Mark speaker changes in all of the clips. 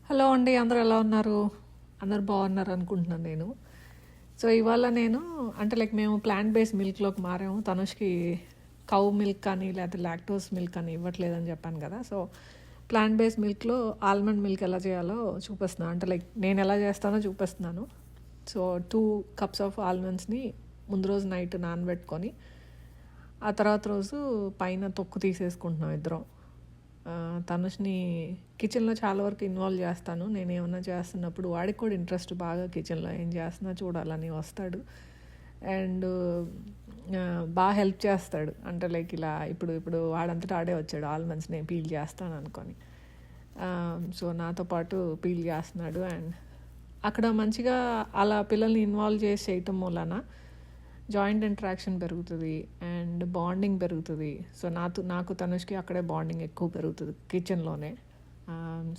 Speaker 1: Hello అండి, అందరూ ఎలా ఉన్నారు? అందరూ బాగున్నారు అనుకుంటున్నాను నేను. సో ఇవాళ నేను అంటే లైక్ మేము ప్లాంట్ బేస్డ్ మిల్క్లోకి మారాము. తనుష్కి కౌ మిల్క్ కానీ లేకపోతే లాక్టోస్ మిల్క్ అని ఇవ్వట్లేదని చెప్పాను కదా. సో ప్లాంట్ బేస్డ్ మిల్క్లో ఆల్మండ్ మిల్క్ ఎలా చేయాలో చూపిస్తున్నాను. అంటే లైక్ నేను ఎలా చేస్తానో చూపిస్తున్నాను. సో 2 cups ఆఫ్ ఆల్మండ్స్ని ముందు రోజు నైట్ నానబెట్టుకొని ఆ తర్వాత రోజు పైన తొక్కు తీసేసుకుంటున్నాం ఇద్దరం. తనుష్ని కిచెన్లో చాలా వరకు ఇన్వాల్వ్ చేస్తాను. నేను ఏమన్నా చేస్తున్నప్పుడు వాడికి కూడా ఇంట్రెస్ట్ బాగా, కిచెన్లో ఏం చేస్తున్నా చూడాలని వస్తాడు. అండ్ బాగా హెల్ప్ చేస్తాడు. అంటే లైక్ ఇలా ఇప్పుడు ఇప్పుడు వాడంతటా ఆడే వచ్చాడు ఆల్మండ్స్ నేను పీల్ చేస్తాను అనుకొని. సో నాతో పాటు పీల్ చేస్తున్నాడు. అండ్ అక్కడ మంచిగా అలా పిల్లల్ని ఇన్వాల్వ్ చేసి చేయటం వలన జాయింట్ ఇంటరాక్షన్ పెరుగుతుంది అండ్ బాండింగ్ పెరుగుతుంది. సో నాకు తనుష్కి అక్కడే బాండింగ్ ఎక్కువ పెరుగుతుంది కిచెన్లోనే.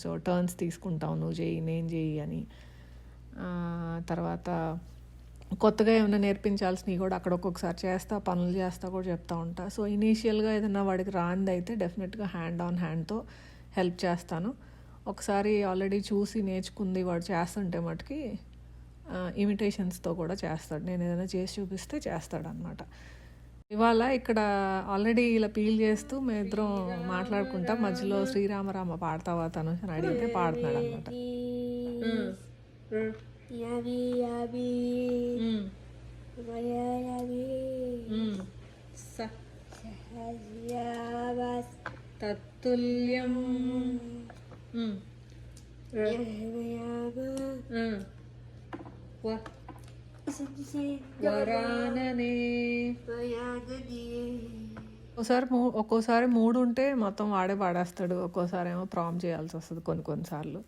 Speaker 1: సో టర్న్స్ తీసుకుంటాం, నువ్వు చేయి నేను చేయి అని. తర్వాత కొత్తగా ఏమైనా నేర్పించాల్సినవి కూడా అక్కడ ఒక్కొక్కసారి చేస్తా, పనులు చేస్తా కూడా చెప్తా ఉంటా. సో ఇనీషియల్గా ఏదైనా వాడికి రానిది అయితే డెఫినెట్గా హ్యాండ్ ఆన్ హ్యాండ్తో హెల్ప్ చేస్తాను. ఒకసారి ఆల్రెడీ చూసి నేర్చుకుంది వాడు చేస్తుంటే మటుకి ఇమిటేషన్స్తో కూడా చేస్తాడు. నేను ఏదైనా చేసి చూపిస్తే చేస్తాడు అనమాట. ఇవాళ ఇక్కడ ఆల్రెడీ ఇలా పీల్ చేస్తూ మేమిద్దరం మాట్లాడుకుంటా మధ్యలో శ్రీరామరామ పాడతావా తను అని అడిగితే పాడుతున్నాడు అనమాట. తత్తుల్యం వరాననే. ఒక్కోసారి మూడు ఉంటే మొత్తం వాడే పాడేస్తాడు. ఒక్కోసారి ఏమో ప్రామ్ చేయాల్సి వస్తుంది కొన్నిసార్లు.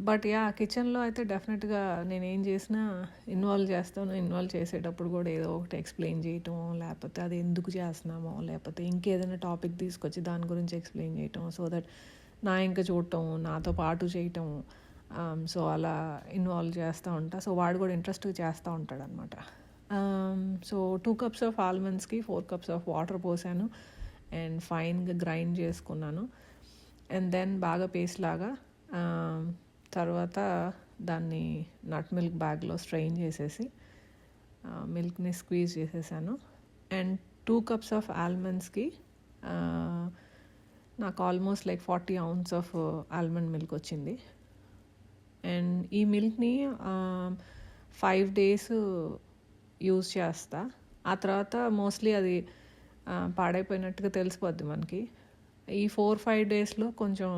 Speaker 1: బట్ కిచెన్లో అయితే డెఫినెట్గా నేను ఏం చేసినా ఇన్వాల్వ్ చేస్తాను. ఇన్వాల్వ్ చేసేటప్పుడు కూడా ఏదో ఒకటి ఎక్స్ప్లెయిన్ చేయటం, లేకపోతే అది ఎందుకు చేస్తున్నామో, లేకపోతే ఇంకేదైనా టాపిక్ తీసుకొచ్చి దాని గురించి ఎక్స్ప్లెయిన్ చేయటం, సో దట్ నా ఇంకా చూడటం, నాతో పాటు చేయటం. సో అలా ఇన్వాల్వ్ చేస్తూ ఉంటా. సో వాడు కూడా ఇంట్రెస్ట్గా చేస్తూ ఉంటాడు అనమాట. సో 2 cups ఆఫ్ ఆల్మండ్స్కి 4 cups ఆఫ్ వాటర్ పోసాను అండ్ ఫైన్గా గ్రైండ్ చేసుకున్నాను. అండ్ దెన్ బాగా పేస్ట్ లాగా తర్వాత దాన్ని నట్ మిల్క్ బ్యాగ్లో స్ట్రెయిన్ చేసేసి మిల్క్ని స్క్వీజ్ చేసేసాను. అండ్ 2 cups ఆఫ్ ఆల్మండ్స్కి నాకు almost like 40 ounces of almond milk వచ్చింది. అండ్ ఈ మిల్క్ని 5 days యూజ్ చేస్తా. ఆ తర్వాత మోస్ట్లీ అది పాడైపోయినట్టుగా తెలిసిపోద్ది మనకి. ఈ 4-5 daysలో కొంచెం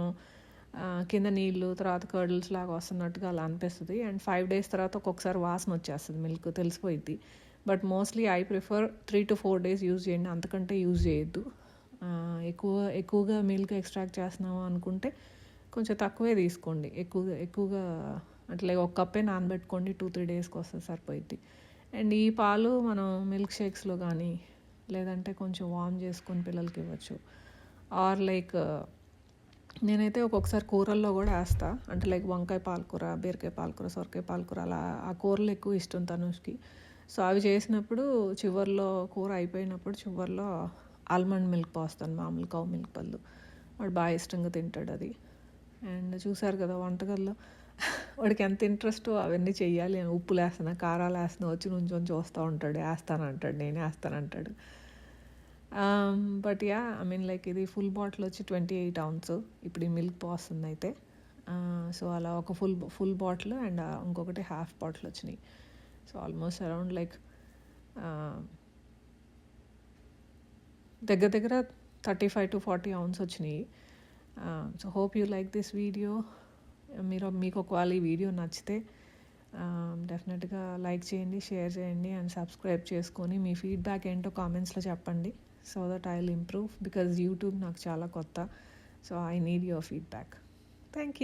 Speaker 1: కింద నీళ్ళు, తర్వాత కర్డిల్స్ లాగా వస్తున్నట్టుగా అలా అనిపిస్తుంది. అండ్ 5 days తర్వాత ఒక్కొక్కసారి వాసన వచ్చేస్తుంది, మిల్క్ తెలిసిపోయిద్ది. But mostly I prefer 3 to 4 days use చేయండి, అంతకంటే యూజ్ చేయొద్దు. ఎక్కువగా మిల్క్ ఎక్స్ట్రాక్ట్ చేస్తున్నాము అనుకుంటే కొంచెం తక్కువే తీసుకోండి. ఎక్కువగా అట్లా 1 cup నానబెట్టుకోండి, 2-3 daysకి వస్తుంది, సరిపోయిద్ది. అండ్ ఈ పాలు మనం మిల్క్ షేక్స్లో కానీ లేదంటే కొంచెం వార్మ్ చేసుకొని పిల్లలకి ఇవ్వచ్చు. ఆర్ లైక్ నేనైతే ఒక్కొక్కసారి కూరల్లో కూడా వేస్తా. అంటే లైక్ వంకాయ పాలకూర, బీరకాయ పాలకూర, సొరకాయ పాలకూర, అలా ఆ కూరలు ఎక్కువ ఇష్టం తనుష్కి. సో అవి చేసినప్పుడు చివర్లో కూర అయిపోయినప్పుడు చివర్లో ఆల్మండ్ మిల్క్ పోస్తాను, మామూలు కౌ మిల్క్ బదులు. వాడు బాగా ఇష్టంగా తింటాడు అది. అండ్ చూసారు కదా వంటగల్లో వాడికి ఎంత ఇంట్రెస్టో అవన్నీ చెయ్యాలి. ఉప్పులు వేస్తున్నా, కారాలు వేస్తున్నా, వచ్చి నుంచొని చూస్తూ ఉంటాడు. వేస్తానంటాడు, నేను వేస్తానంటాడు. బట్ ఐ మీన్ లైక్ ఇది ఫుల్ బాటిల్ వచ్చి 28 ounces ఇప్పుడు ఈ మిల్క్ పోస్తుంది అయితే. సో అలా ఒక ఫుల్ బాటిల్ అండ్ ఇంకొకటి హాఫ్ బాటిల్ వచ్చినాయి. సో ఆల్మోస్ట్ అరౌండ్ లైక్ దగ్గర 35 to 40 ounces వచ్చినాయి. So hope you like this video. మీకు ఒకవేళ ఈ వీడియో నచ్చితే డెఫినెట్గా లైక్ చేయండి, షేర్ చేయండి అండ్ సబ్స్క్రైబ్ చేసుకొని మీ ఫీడ్బ్యాక్ ఏంటో కామెంట్స్లో చెప్పండి. So that I will improve, because YouTube నాకు చాలా కొత్త. So I need your feedback. Thank you.